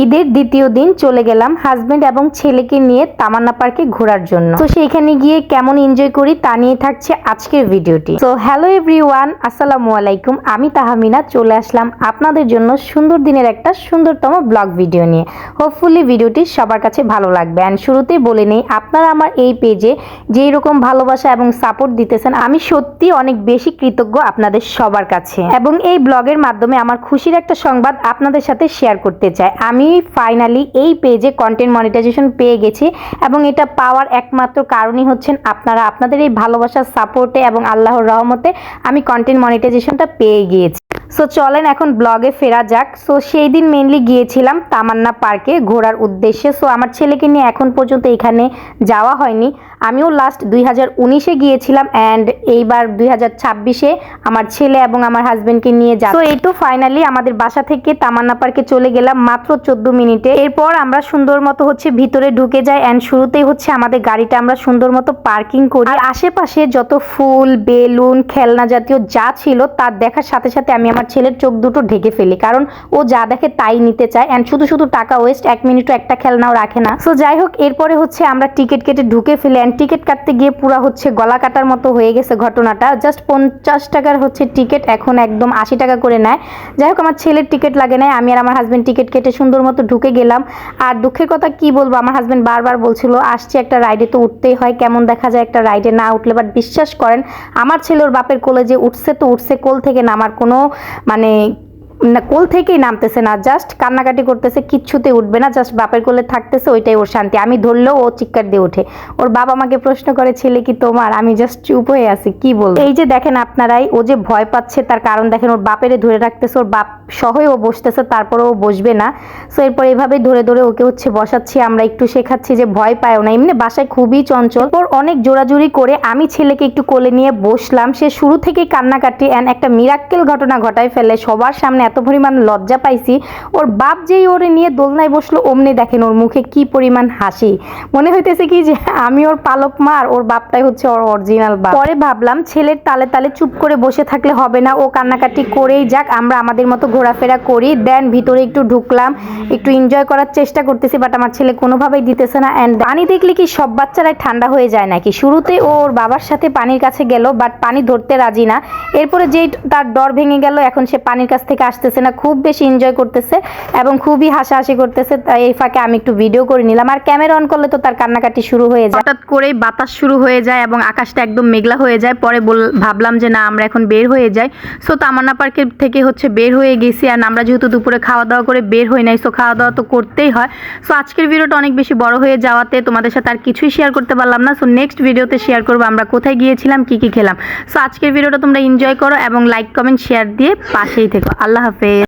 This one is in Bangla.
ঈদের দ্বিতীয় দিন চলে গেলাম হাজবেন্ড এবং ছেলেকে নিয়ে তামান্না পার্কে ঘোরার জন্য। তো সেইখানে গিয়ে কেমন এনজয় করি তা নিয়ে থাকছে আজকের ভিডিওটি। তো হ্যালো এভরিওয়ান, আসসালামু আলাইকুম। আমি তাহমিনা চলে আসলাম আপনাদের জন্য সুন্দর দিনের একটা সুন্দরতম ব্লগ ভিডিও নিয়ে। হোপফুলি ভিডিওটি সবার কাছে ভালো লাগবে। অ্যান্ড শুরুতেই বলে নেই, আপনারা আমার এই পেজে যেই রকম ভালোবাসা এবং সাপোর্ট দিতেছেন, আমি সত্যি অনেক বেশি কৃতজ্ঞ আপনাদের সবার কাছে। এবং এই ব্লগের মাধ্যমে আমার খুশির একটা সংবাদ আপনাদের সাথে শেয়ার করতে চাই। আমি ফাইনালি এই পেজে কন্টেন্ট মনিটাইজেশন পেয়ে গেছি এবং এটা পাওয়ার একমাত্র কারণই হচ্ছেন আপনারা। আপনাদের এই ভালোবাসার সাপোর্টে এবং আল্লাহর রহমতে আমি কন্টেন্ট মনিটাইজেশনটা পেয়ে গিয়েছি। সো চলেন এখন ব্লগে ফেরা যাক। সো সেই দিন মেনলি গিয়েছিলাম তামান্না পার্কে ঘোরার উদ্দেশ্যে। সো আমার ছেলেকে নিয়ে এখন পর্যন্ত এখানে যাওয়া হয়নি। আমিও লাস্ট 2019-এ গিয়েছিলাম অ্যান্ড এইবার 2026-এ আমার ছেলে এবং আমার হাজবেন্ডকে নিয়ে যাই। তো এই তো ফাইনালি আমাদের বাসা থেকে তামান্না পার্কে চলে গেলাম মাত্র 14 মিনিটে। এরপর আমরা সুন্দর মতো ভিতরে ঢুকে যাই অ্যান্ড শুরুতেই আমাদের গাড়িটা আমরা সুন্দর মতো পার্কিং করি। আর আশেপাশে যত ফুল, বেলুন, খেলনা জাতীয় যা ছিল তার দেখার সাথে সাথে আমি আমার ছেলের চোখ দুটো ঢেকে ফেলি, কারণ ও যা দেখে তাই নিতে চায় অ্যান্ড শুধু টাকা ওয়েস্ট। 1 মিনিটও একটা খেলনাও রাখে না। সো যাই হোক, এরপরে আমরা টিকিট কেটে ঢুকে ফেলি অ্যান্ড টিকিট কাটতে গিয়ে পুরো গলা কাটার মতো হয়ে গেছে ঘটনাটা। জাস্ট 50 টাকার টিকিট, এখন একদম 80 টাকা করে নেয়। যাই হোক, আমার ছেলের টিকিট লাগে নাই, আমি আর আমার হাজবেন্ড টিকিট কেটে সুন্দর মতো ঢুকে গেলাম। আর দুঃখের কথা কি বলবো, আমার হাজবেন্ড বারবার বলছিল আসছে একটা রাইডে তো উঠতেই হয়, কেমন দেখা যায় একটা রাইডে না উঠলে। বাট বিশ্বাস করেন, আমার ছেলে ওর বাপের কোলে যে উঠছে তো উঠছে, কোল থেকে নামার কোনো কোল থেকেই নামতেছে না, জাস্ট কান্নাকাটি করতেছে, কিচ্ছুতে উঠবে না, জাস্ট বাপের কোলে থাকতেছে, ওইটাই ওর শান্তি। আমি ধরলেও ও চিৎকার দিয়ে ওঠে। ওর বাবা আমাকে প্রশ্ন করে ছেলে কি তোমার, আমি জাস্ট চুপ হয়ে আছি, কি বলবো। এই যে দেখেন আপনারাই, ও যে ভয় পাচ্ছে তার কারণ দেখেন, ওর বাপেরে ধরে রাখতেছে, ওর বাপ সহই ও বসতেছে, তারপরে ও বসবে না। সো এরপর এইভাবেই ধরে ওকে বসাচ্ছি, আমরা একটু শেখাচ্ছি যে ভয় পায়ও না, এমনি বাসায় খুবই চঞ্চল। ওর অনেক জোরাজুরি করে আমি ছেলেকে একটু কোলে নিয়ে বসলাম। সে শুরু থেকেই কান্নাকাটি অ্যান্ড একটা মিরাক্কেল ঘটনা ঘটায় ফেলে। সবার সামনে এত পরিমাণ লজ্জা পাইছি। ওর বাপ যেই ওরে নিয়ে দোলনায় বসলো, অমনি দেখেন ওর মুখে কি পরিমাণ হাসি। মনে হইতেছে কি যে আমি ওর পালক মা আর ওর বাপটাই ওর অরিজিনাল বাপ। পরে ভাবলাম ছেলের তালে তালে চুপ করে বসে থাকলে হবে না, ও কান্নাকাটি করেই যাক, আমরা আমাদের মতো ঘোরাফেরা করি। দেন ভিতরে একটু ঢুকলাম, একটু এনজয় করার চেষ্টা করতেছি, বাট আমার ছেলে কোনোভাবেই দিতেছে না। অ্যান্ড পানি দেখলে কি সব বাচ্চারাই ঠান্ডা হয়ে যায় নাকি? শুরুতে ওর বাবার সাথে পানির কাছে গেল, বাট পানি ধরতে রাজি না। এরপরে যেই তার ডর ভেঙে গেল, এখন সে পানির কাছ থেকে আসতেছে না, খুব বেশি এনজয় করতেছে এবং খুবই হাসাহাসি করতেছে। তাই এই ফাঁকে আমি একটু ভিডিও করে নিলাম। আর ক্যামেরা অন করলে তো তার কান্নাকাটি শুরু হয়ে যায়। হঠাৎ করেই বাতাস শুরু হয়ে যায় এবং আকাশটা একদম মেঘলা হয়ে যায়। পরে ভাবলাম যে না, আমরা এখন বের হয়ে যাই। সো তামান্না পার্কের থেকে বের হয়ে গেছি। আর আমরা যেহেতু দুপুরে খাওয়া দাওয়া করে বের হই নাই, সো খাওয়া দাওয়া তো করতেই হয়। সো আজকের ভিডিওটা অনেক বেশি বড় হয়ে যাওয়াতে তোমাদের সাথে আর কিছুই শেয়ার করতে পারলাম না। সো নেক্সট ভিডিওতে শেয়ার করবো আমরা কোথায় গিয়েছিলাম, কি খেলাম। সো আজকের ভিডিওটা তোমরা এনজয় করো এবং লাইক, কমেন্ট, শেয়ার দিয়ে পাশেই থেকো। আল্লাহ হাফেজ।